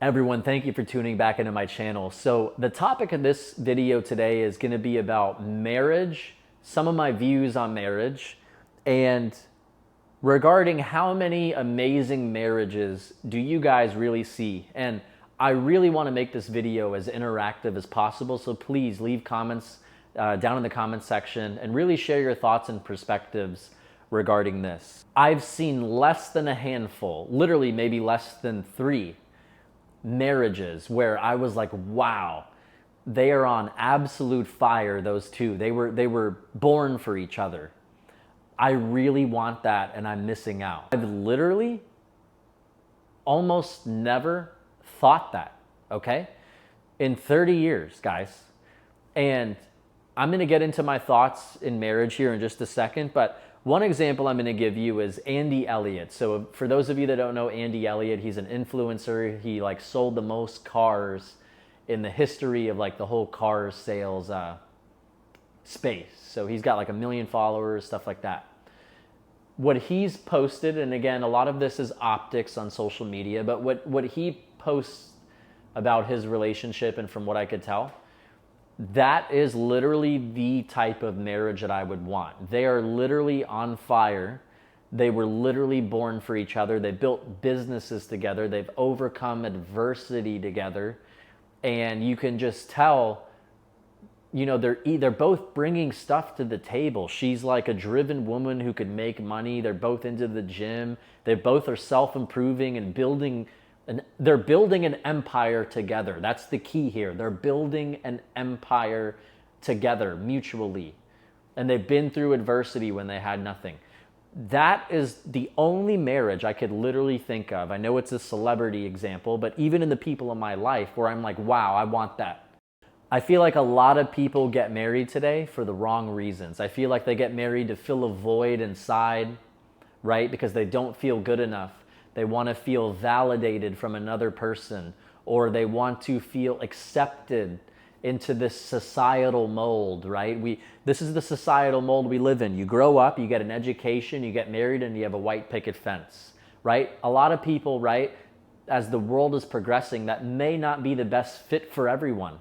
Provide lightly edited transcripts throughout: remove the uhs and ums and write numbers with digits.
Everyone, thank you for tuning back into my channel. So the topic of this video today is going to be about marriage, some of my views on marriage, and regarding how many amazing marriages do you guys really see. And I really want to make this video as interactive as possible, so please leave comments down in the comment section and really share your thoughts and perspectives regarding this. I've seen less than a handful, literally maybe less than 3 marriages where I was like, wow, they are on absolute fire, those two. They were born for each other. I really want that and I'm missing out. I've literally almost never thought that, okay? In 30 years, guys. And I'm gonna get into my thoughts in marriage here in just a second, but one example I'm going to give you is Andy Elliott. So for those of you that don't know Andy Elliott, he's an influencer. He sold the most cars in the history of the whole car sales space. So he's got 1 million followers, stuff like that. What he's posted, and again, a lot of this is optics on social media, but what he posts about his relationship, and from what I could tell, that is literally the type of marriage that I would want. They are literally on fire. They were literally born for each other. They built businesses together. They've overcome adversity together. And you can just tell, they're both bringing stuff to the table. She's like a driven woman who could make money. They're both into the gym. They both are self-improving and building. And they're building an empire together. That's the key here. They're building an empire together mutually. And they've been through adversity when they had nothing. That is the only marriage I could literally think of. I know it's a celebrity example, but even in the people in my life where I'm like, wow, I want that. I feel like a lot of people get married today for the wrong reasons. I feel like they get married to fill a void inside, right? Because they don't feel good enough. They want to feel validated from another person, or they want to feel accepted into this societal mold, right? This is the societal mold we live in. You grow up, you get an education, you get married, and you have a white picket fence, right? A lot of people, right, as the world is progressing, that may not be the best fit for everyone,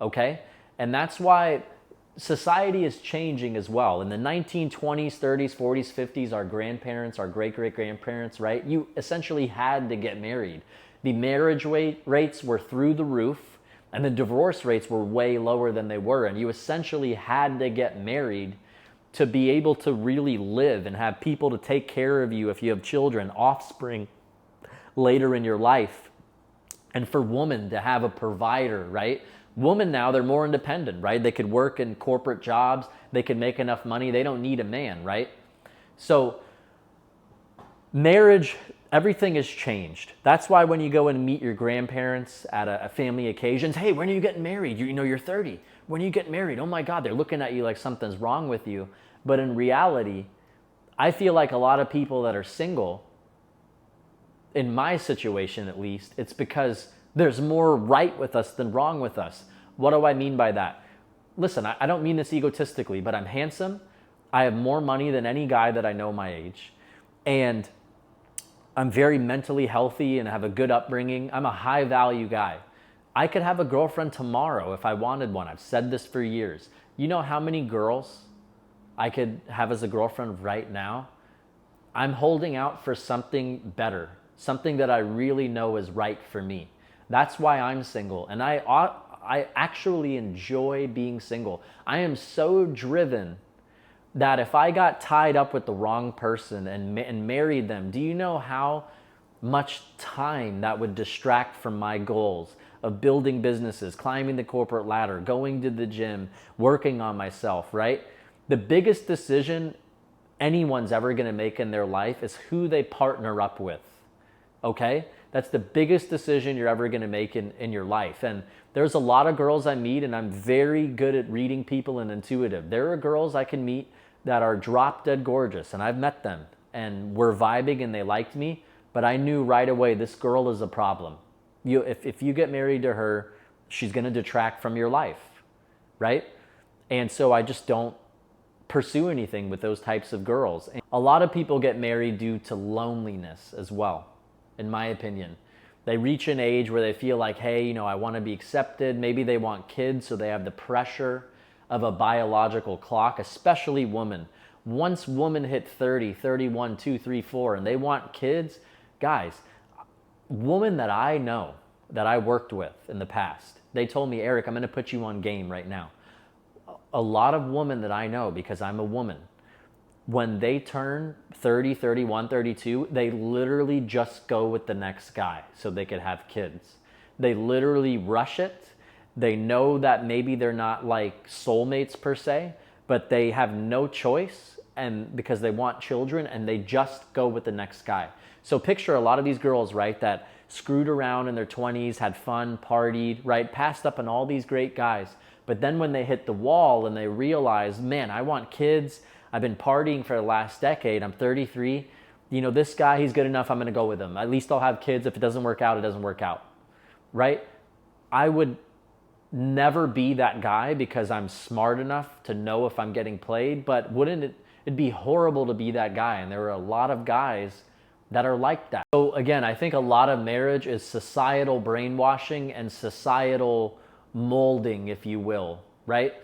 okay? And that's why society is changing as well. In the 1920s, 30s, 40s, 50s, our grandparents, our great-great-grandparents, right? You essentially had to get married. The marriage rates were through the roof, and the divorce rates were way lower than they were. And you essentially had to get married to be able to really live and have people to take care of you if you have children, offspring later in your life. And for women to have a provider, right? Women now, they're more independent, right? They could work in corporate jobs. They could make enough money. They don't need a man, right? So marriage, everything has changed. That's why when you go and meet your grandparents at a family occasions, hey, when are you getting married? You're 30. When are you getting married? Oh my God, they're looking at you like something's wrong with you. But in reality, I feel like a lot of people that are single, in my situation at least, it's because there's more right with us than wrong with us. What do I mean by that? Listen, I don't mean this egotistically, but I'm handsome. I have more money than any guy that I know my age. And I'm very mentally healthy and have a good upbringing. I'm a high value guy. I could have a girlfriend tomorrow if I wanted one. I've said this for years. You know how many girls I could have as a girlfriend right now? I'm holding out for something better, something that I really know is right for me. That's why I'm single, and I actually enjoy being single. I am so driven that if I got tied up with the wrong person and married them, do you know how much time that would distract from my goals of building businesses, climbing the corporate ladder, going to the gym, working on myself, right? The biggest decision anyone's ever going to make in their life is who they partner up with, okay? That's the biggest decision you're ever going to make in your life. And there's a lot of girls I meet, and I'm very good at reading people and intuitive. There are girls I can meet that are drop dead gorgeous, and I've met them, and we're vibing and they liked me, but I knew right away this girl is a problem. If you get married to her, she's going to detract from your life, right? And so I just don't pursue anything with those types of girls. And a lot of people get married due to loneliness as well, in my opinion. They reach an age where they feel like, hey, I want to be accepted. Maybe they want kids, so they have the pressure of a biological clock, especially women. Once women hit 30, 31, 2, 3, 4, and they want kids, guys, women that I know, that I worked with in the past, they told me, Eric, I'm going to put you on game right now. A lot of women that I know, because I'm a woman, when they turn 30, 31, 32, they literally just go with the next guy so they could have kids. They literally rush it. They know that maybe they're not like soulmates per se, but they have no choice, and because they want children, and they just go with the next guy. So picture a lot of these girls, right, that screwed around in their 20s, had fun, partied, right, passed up on all these great guys. But then when they hit the wall and they realize, man, I want kids, I've been partying for the last decade, I'm 33, this guy, he's good enough, I'm going to go with him. At least I'll have kids. If it doesn't work out, it doesn't work out, right? I would never be that guy because I'm smart enough to know if I'm getting played, but it'd be horrible to be that guy. And there are a lot of guys that are like that. So again, I think a lot of marriage is societal brainwashing and societal molding, if you will, right?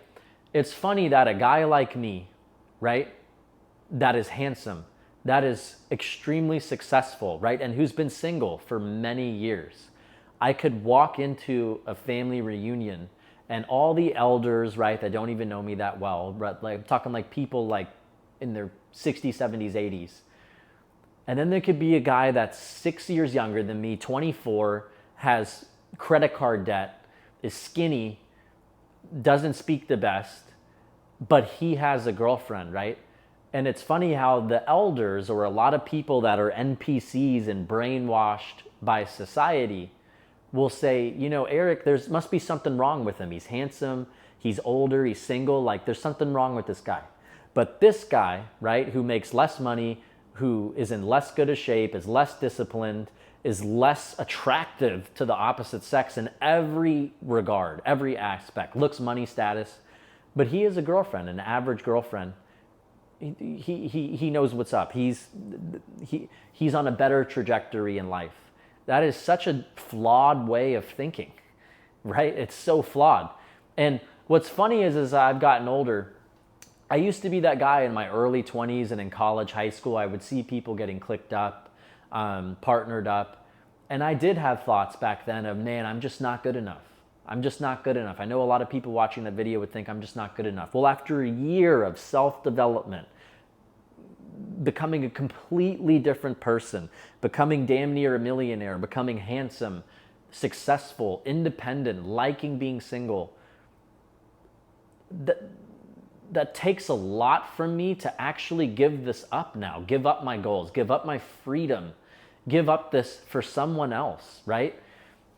It's funny that a guy like me, right, that is handsome, that is extremely successful, right, and who's been single for many years, I could walk into a family reunion and all the elders, right, that don't even know me that well, right, like I'm talking like people like in their 60s, 70s, 80s. And then there could be a guy that's 6 years younger than me, 24, has credit card debt, is skinny, doesn't speak the best, but he has a girlfriend, right? And it's funny how the elders, or a lot of people that are NPCs and brainwashed by society, will say, Eric, there must be something wrong with him. He's handsome, he's older, he's single, like there's something wrong with this guy. But this guy, right, who makes less money, who is in less good a shape, is less disciplined, is less attractive to the opposite sex in every regard, every aspect, looks, money, status, but he has a girlfriend, an average girlfriend. He knows what's up. He's on a better trajectory in life. That is such a flawed way of thinking, right? It's so flawed. And what's funny is as I've gotten older, I used to be that guy in my early 20s and in college, high school. I would see people getting clicked up, partnered up. And I did have thoughts back then of, man, I'm just not good enough. I'm just not good enough. I know a lot of people watching that video would think I'm just not good enough. Well, after a year of self-development, becoming a completely different person, becoming damn near a millionaire, becoming handsome, successful, independent, liking being single, that takes a lot from me to actually give this up now, give up my goals, give up my freedom, give up this for someone else, right?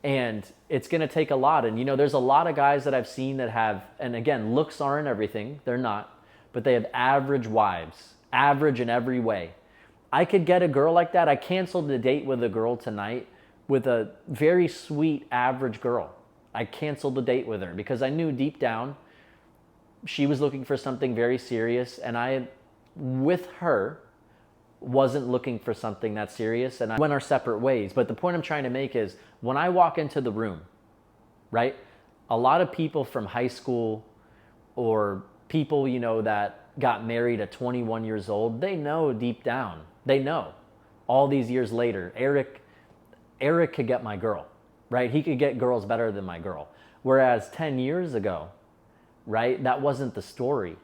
And it's going to take a lot. And there's a lot of guys that I've seen that have, and again, looks aren't everything, they're not, but they have average wives, average in every way. I could get a girl like that. I canceled the date with a girl tonight with a very sweet average girl. I canceled the date with her because I knew deep down she was looking for something very serious, and I, with her, wasn't looking for something that serious, and I went our separate ways. But the point I'm trying to make is when I walk into the room, right, a lot of people from high school or people, that got married at 21 years old, they know deep down, they know all these years later, Eric could get my girl, right? He could get girls better than my girl. Whereas 10 years ago, right, that wasn't the story.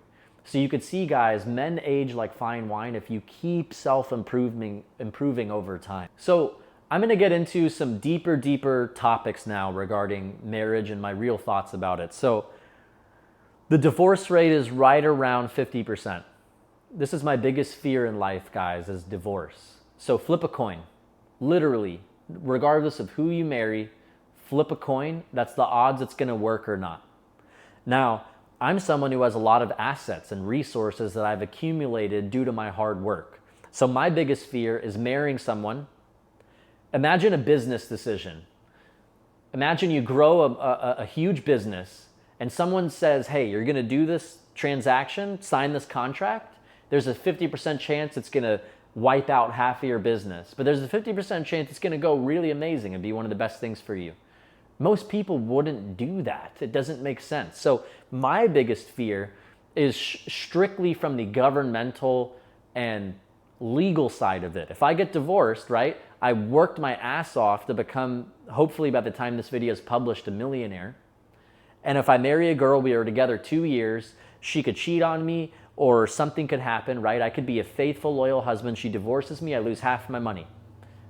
So you could see, guys, men age like fine wine if you keep improving over time. So I'm going to get into some deeper topics now regarding marriage and my real thoughts about it. So the divorce rate is right around 50%. This is my biggest fear in life, guys, is divorce. So flip a coin. Literally, regardless of who you marry, flip a coin. That's the odds it's going to work or not. Now, I'm someone who has a lot of assets and resources that I've accumulated due to my hard work. So my biggest fear is marrying someone. Imagine a business decision. Imagine you grow a huge business and someone says, hey, you're going to do this transaction, sign this contract. There's a 50% chance it's going to wipe out half of your business, but there's a 50% chance it's going to go really amazing and be one of the best things for you. Most people wouldn't do that. It doesn't make sense. So my biggest fear is strictly from the governmental and legal side of it. If I get divorced, right, I worked my ass off to become, hopefully by the time this video is published, a millionaire. And if I marry a girl, we are together 2 years, she could cheat on me or something could happen, right? I could be a faithful, loyal husband. She divorces me, I lose half my money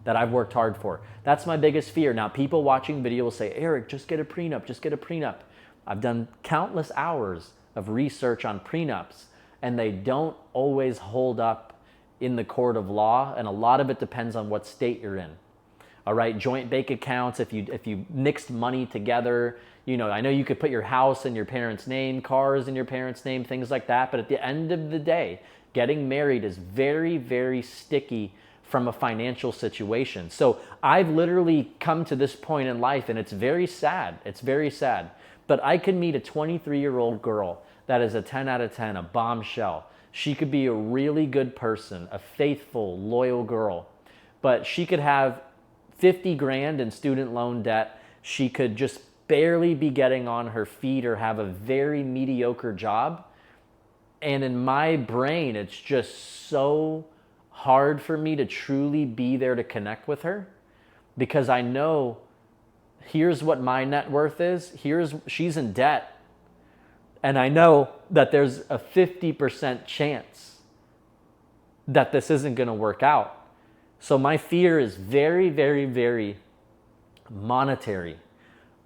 that I've worked hard for. That's my biggest fear. Now, people watching video will say, Eric, just get a prenup, just get a prenup. I've done countless hours of research on prenups, and they don't always hold up in the court of law, and a lot of it depends on what state you're in. All right, joint bank accounts, if you mixed money together, I know you could put your house in your parents' name, cars in your parents' name, things like that, but at the end of the day, getting married is very, very sticky from a financial situation. So I've literally come to this point in life, and it's very sad. It's very sad. But I could meet a 23-year-old girl that is a 10 out of 10, a bombshell. She could be a really good person, a faithful, loyal girl. But she could have 50 grand in student loan debt. She could just barely be getting on her feet or have a very mediocre job. And in my brain, it's just so hard for me to truly be there to connect with her, because I know here's what my net worth is. She's in debt. And I know that there's a 50% chance that this isn't going to work out. So my fear is very, very, very monetary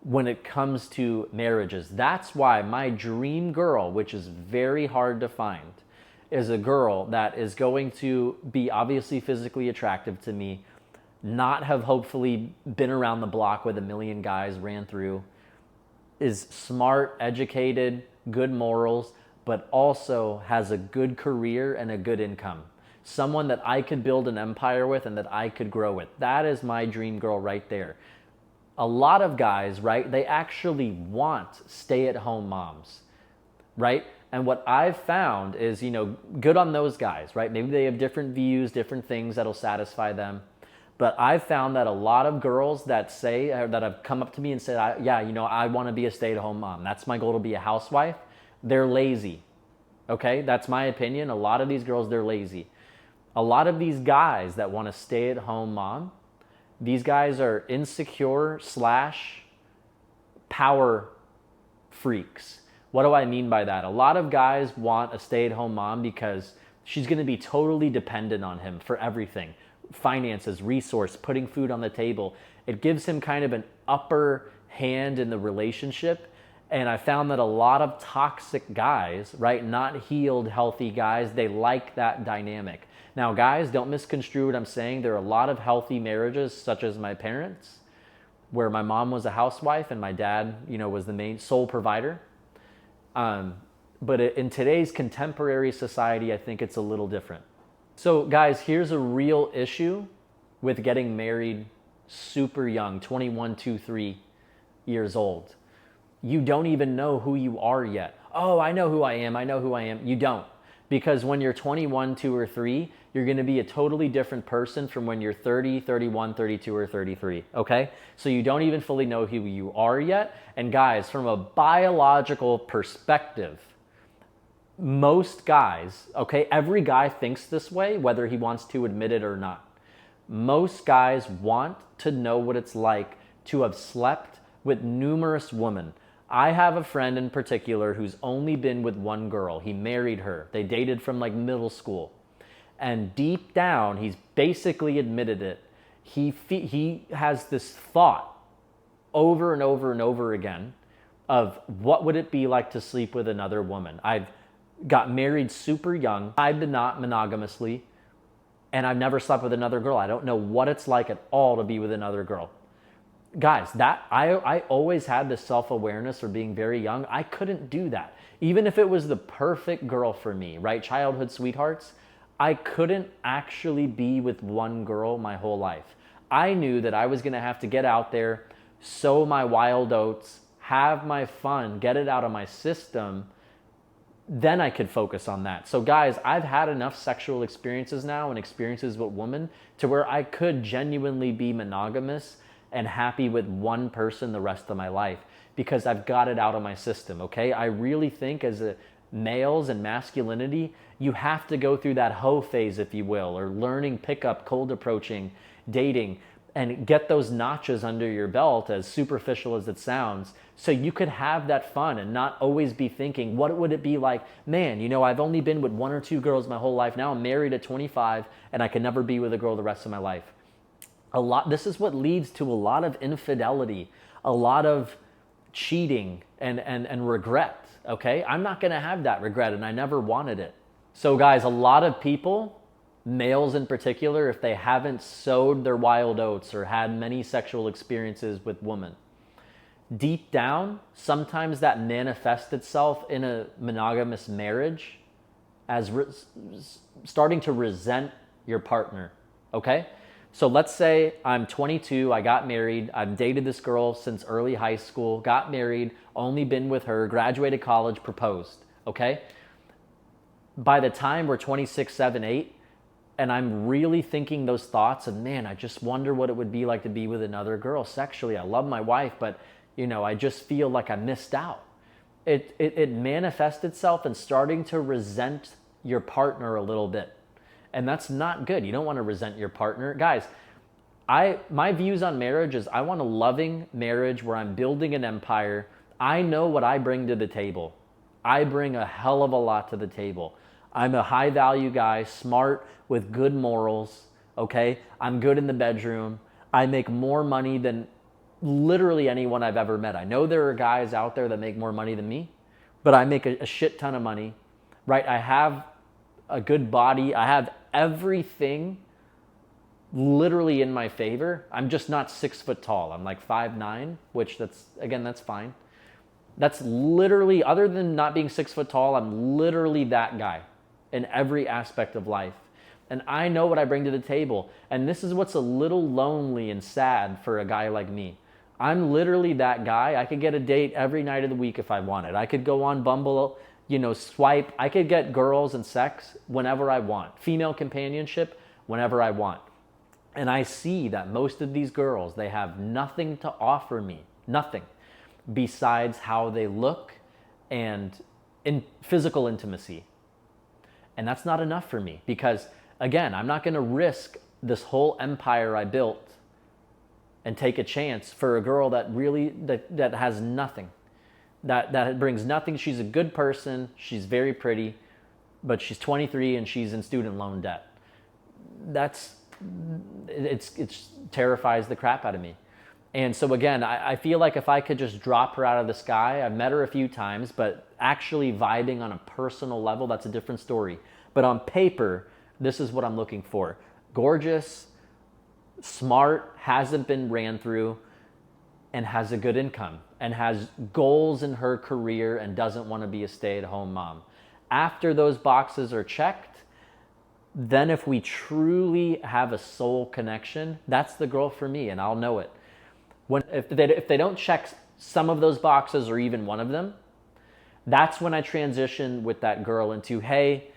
when it comes to marriages. That's why my dream girl, which is very hard to find, is a girl that is going to be obviously physically attractive to me, not have hopefully been around the block with a million guys ran through, is smart, educated, good morals, but also has a good career and a good income. Someone that I could build an empire with and that I could grow with. That is my dream girl right there. A lot of guys, right, they actually want stay-at-home moms, right? And what I've found is, good on those guys, right? Maybe they have different views, different things that'll satisfy them. But I've found that a lot of girls that say, that have come up to me and said, I want to be a stay-at-home mom. That's my goal, to be a housewife. They're lazy, okay? That's my opinion. A lot of these girls, they're lazy. A lot of these guys that want to stay-at-home mom, these guys are insecure / power freaks. What do I mean by that? A lot of guys want a stay-at-home mom because she's going to be totally dependent on him for everything. Finances, resource, putting food on the table. It gives him kind of an upper hand in the relationship. And I found that a lot of toxic guys, right, not healed, healthy guys, they like that dynamic. Now, guys, don't misconstrue what I'm saying. There are a lot of healthy marriages, such as my parents, where my mom was a housewife and my dad, was the main sole provider. But in today's contemporary society, I think it's a little different. So guys, here's a real issue with getting married super young, 21, 2, 3 years old. You don't even know who you are yet. Oh, I know who I am. I know who I am. You don't. Because when you're 21, 2, or 3, you're going to be a totally different person from when you're 30, 31, 32, or 33, okay? So you don't even fully know who you are yet. And guys, from a biological perspective, most guys, okay, every guy thinks this way, whether he wants to admit it or not. Most guys want to know what it's like to have slept with numerous women. I have a friend in particular who's only been with one girl. He married her. They dated from like middle school. And deep down, he's basically admitted it. He has this thought over and over and over again of what would it be like to sleep with another woman. I've got married super young. I did not monogamously, and I've never slept with another girl. I don't know what it's like at all to be with another girl. Guys, that I always had this self-awareness for being very young. I couldn't do that. Even if it was the perfect girl for me, right? Childhood sweethearts, I couldn't actually be with one girl my whole life. I knew that I was going to have to get out there, sow my wild oats, have my fun, get it out of my system, then I could focus on that. So guys, I've had enough sexual experiences now and experiences with women to where I could genuinely be monogamous and happy with one person the rest of my life because I've got it out of my system, okay? I really think as a males and masculinity, you have to go through that hoe phase, if you will, or learning pickup, cold approaching, dating, and get those notches under your belt, as superficial as it sounds, so you could have that fun and not always be thinking, what would it be like? Man, you know, I've only been with 1 or 2 girls my whole life. Now I'm married at 25 and I can never be with a girl the rest of my life. This is what leads to a lot of infidelity, a lot of cheating and regret, okay? I'm not gonna have that regret, and I never wanted it. So guys, a lot of people, males in particular, if they haven't sowed their wild oats or had many sexual experiences with women, deep down, sometimes that manifests itself in a monogamous marriage as starting to resent your partner, okay? So let's say I'm 22, I got married, I've dated this girl since early high school, got married, only been with her, graduated college, proposed, okay? By the time we're 26, 7, 8, and I'm really thinking those thoughts of, man, I just wonder what it would be like to be with another girl sexually. I love my wife, but you know, I just feel like I missed out. It manifests itself in starting to resent your partner a little bit. And that's not good. You don't want to resent your partner. Guys, my views on marriage is I want a loving marriage where I'm building an empire. I know what I bring to the table. I bring a hell of a lot to the table. I'm a high value guy, smart, with good morals, okay? I'm good in the bedroom. I make more money than literally anyone I've ever met. I know there are guys out there that make more money than me, but I make a shit ton of money, right? I have a good body. I have everything literally in my favor. I'm just not 6 foot tall. I'm like 5'9", which that's fine. That's literally, other than not being 6 foot tall, I'm literally that guy in every aspect of life. And I know what I bring to the table. And this is what's a little lonely and sad for a guy like me. I'm literally that guy. I could get a date every night of the week if I wanted. I could go on Bumble, swipe. I could get girls and sex whenever I want. Female companionship whenever I want. And I see that most of these girls, they have nothing to offer me. Nothing. Besides how they look and in physical intimacy. And that's not enough for me because, again, I'm not going to risk this whole empire I built and take a chance for a girl that really that has nothing, that brings nothing. She's a good person, she's very pretty, but she's 23 and she's in student loan debt. It terrifies the crap out of me. And so again, I feel like if I could just drop her out of the sky, I've met her a few times, but actually vibing on a personal level, that's a different story. But on paper, this is what I'm looking for. Gorgeous, smart, hasn't been ran through, and has a good income, and has goals in her career and doesn't want to be a stay-at-home mom. After those boxes are checked, then if we truly have a soul connection, that's the girl for me, and I'll know it. If they don't check some of those boxes or even one of them, that's when I transition with that girl into, hey,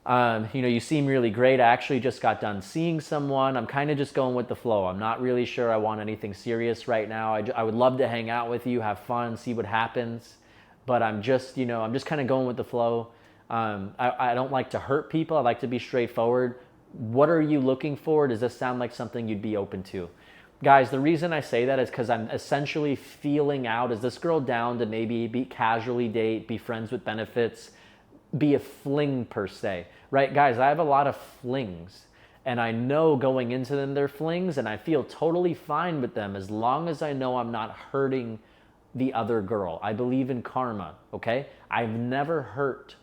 you seem really great. I actually just got done seeing someone. I'm kind of just going with the flow. I'm not really sure I want anything serious right now. I would love to hang out with you, have fun, see what happens. But I'm just kind of going with the flow. I don't like to hurt people. I like to be straightforward. What are you looking for? Does this sound like something you'd be open to? Guys, the reason I say that is because I'm essentially feeling out, is this girl down to maybe be casually date, be friends with benefits, be a fling per se, right? Guys, I have a lot of flings and I know going into them they're flings and I feel totally fine with them as long as I know I'm not hurting the other girl. I believe in karma, okay? I've never hurt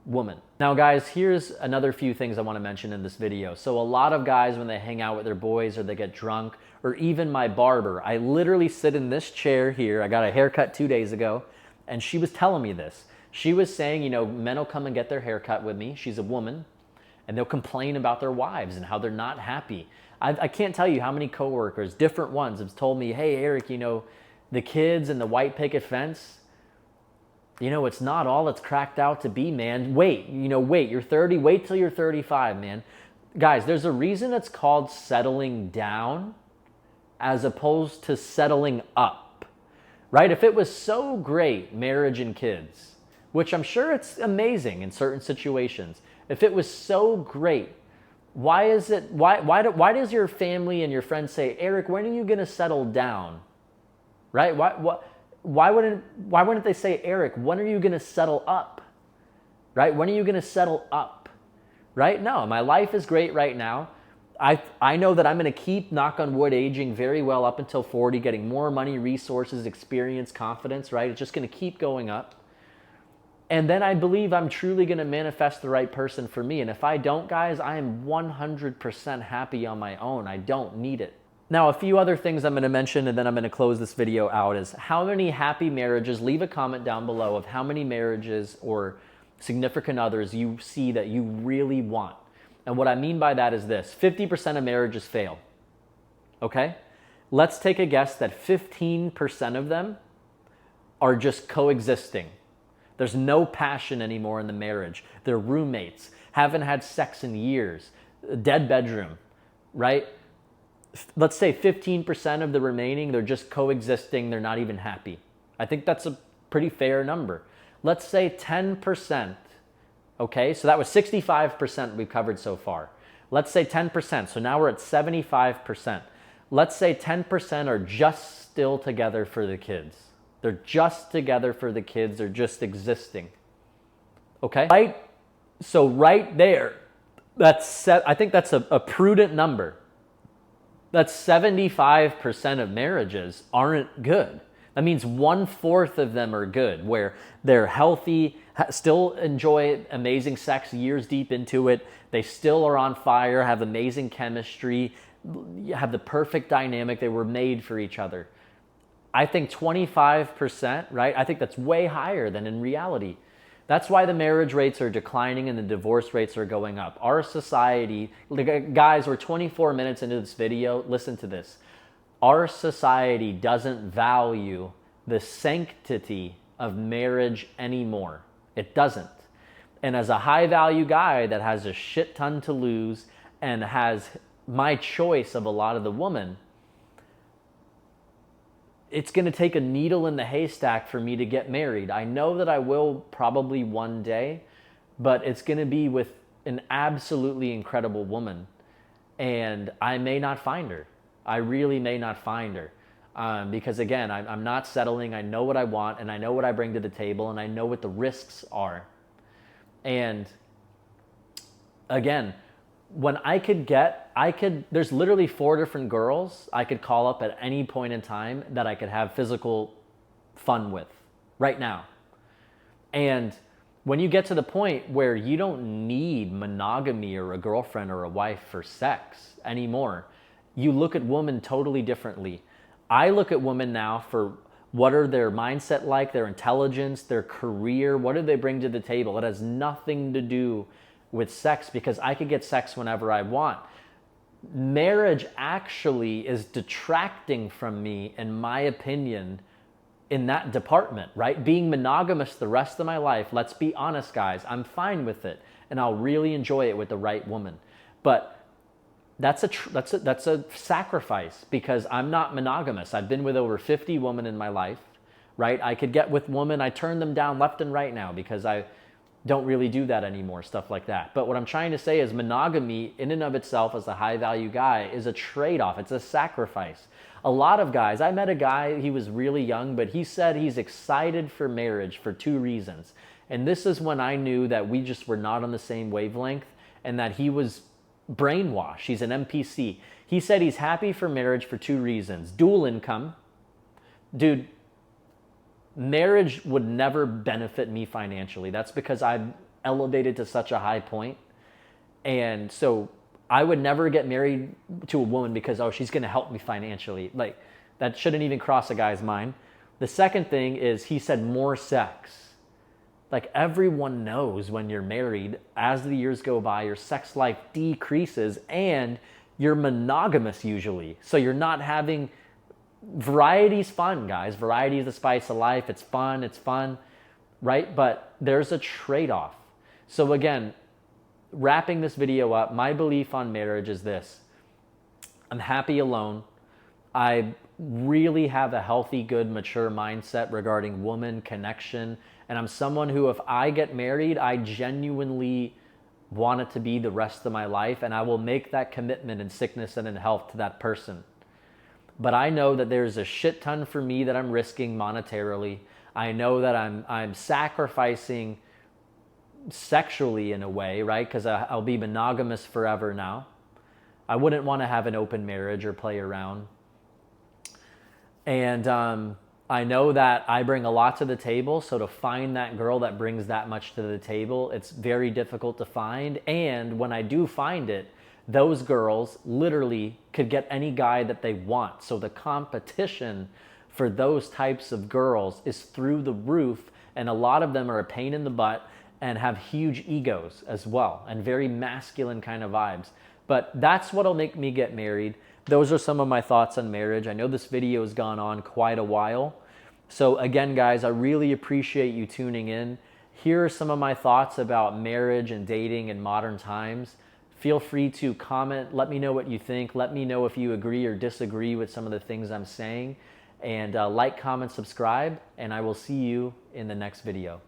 woman. Now guys, here's another few things I want to mention in this video. So a lot of guys, when they hang out with their boys or they get drunk, or even my barber, I literally sit in this chair here. I got a haircut 2 days ago and she was telling me this. She was saying, men will come and get their haircut with me. She's a woman and they'll complain about their wives and how they're not happy. I can't tell you how many coworkers, different ones, have told me, hey, Eric, the kids and the white picket fence, It's not all it's cracked out to be, man. Wait, you're 30, wait till you're 35, man. Guys, there's a reason it's called settling down as opposed to settling up, right? If it was so great, marriage and kids, which I'm sure it's amazing in certain situations, if it was so great, why does your family and your friends say, Eric, when are you going to settle down? Right? Why wouldn't they say, Eric, when are you going to settle up? Right? When are you going to settle up? Right? No, my life is great right now. I know that I'm going to keep, knock on wood, aging very well up until 40, getting more money, resources, experience, confidence, right? It's just going to keep going up. And then I believe I'm truly going to manifest the right person for me. And if I don't, guys, I am 100% happy on my own. I don't need it. Now, a few other things I'm going to mention, and then I'm going to close this video out, is how many happy marriages, leave a comment down below of how many marriages or significant others you see that you really want. And what I mean by that is this: 50% of marriages fail. Okay? Let's take a guess that 15% of them are just coexisting. There's no passion anymore in the marriage. They're roommates, haven't had sex in years, dead bedroom, right? Let's say 15% of the remaining, they're just coexisting, they're not even happy. I think that's a pretty fair number. Let's say 10%, okay? So that was 65% we've covered so far. Let's say 10%, so now we're at 75%. Let's say 10% are just still together for the kids. They're just together for the kids. They're just existing. Okay? Right? So right there, I think that's a prudent number. That's 75% of marriages aren't good. That means 1/4 of them are good, where they're healthy, still enjoy amazing sex years deep into it. They still are on fire, have amazing chemistry, have the perfect dynamic. They were made for each other. I think 25%, right? I think that's way higher than in reality. That's why the marriage rates are declining and the divorce rates are going up. Our society, guys, we're 24 minutes into this video. Listen to this. Our society doesn't value the sanctity of marriage anymore. It doesn't. And as a high value guy that has a shit ton to lose and has my choice of a lot of the woman, it's going to take a needle in the haystack for me to get married. I know that I will probably one day, but it's going to be with an absolutely incredible woman. And I may not find her. I really may not find her. Because again, I'm not settling. I know what I want and I know what I bring to the table and I know what the risks are. And again, when there's literally 4 different girls I could call up at any point in time that I could have physical fun with right now. And when you get to the point where you don't need monogamy or a girlfriend or a wife for sex anymore, you look at women totally differently. I look at women now for what are their mindset like, their intelligence, their career, what do they bring to the table? It has nothing to do with sex because I could get sex whenever I want. Marriage actually is detracting from me, in my opinion, in that department, right? Being monogamous the rest of my life, let's be honest, guys, I'm fine with it and I'll really enjoy it with the right woman. But that's a sacrifice because I'm not monogamous. I've been with over 50 women in my life, right? I could get with women, I turn them down left and right now because I don't really do that anymore, stuff like that. But what I'm trying to say is monogamy in and of itself as a high value guy is a trade-off. It's a sacrifice. A lot of guys, I met a guy, he was really young, but he said he's excited for marriage for 2 reasons. And this is when I knew that we just were not on the same wavelength and that he was brainwashed. He's an NPC. He said he's happy for marriage for 2 reasons. Dual income. Dude, marriage would never benefit me financially. That's because I've elevated to such a high point. And so I would never get married to a woman because, oh, she's going to help me financially. Like, that shouldn't even cross a guy's mind. The second thing is he said more sex. Like, everyone knows when you're married, as the years go by, your sex life decreases and you're monogamous usually. So you're not having... Variety's fun, guys. Variety is the spice of life. It's fun. right? But there's a trade-off. So again, wrapping this video up, my belief on marriage is this. I'm happy alone. I really have a healthy, good, mature mindset regarding woman connection. And I'm someone who, if I get married, I genuinely want it to be the rest of my life. And I will make that commitment in sickness and in health to that person. But I know that there's a shit ton for me that I'm risking monetarily. I know that I'm sacrificing sexually in a way, right? Because I'll be monogamous forever now. I wouldn't want to have an open marriage or play around. And I know that I bring a lot to the table. So to find that girl that brings that much to the table, it's very difficult to find. And when I do find it, those girls literally could get any guy that they want. So the competition for those types of girls is through the roof. And a lot of them are a pain in the butt and have huge egos as well and very masculine kind of vibes. But that's what'll make me get married. Those are some of my thoughts on marriage. I know this video has gone on quite a while. So again, guys, I really appreciate you tuning in. Here are some of my thoughts about marriage and dating in modern times. Feel free to comment. Let me know what you think. Let me know if you agree or disagree with some of the things I'm saying. And like, comment, subscribe, and I will see you in the next video.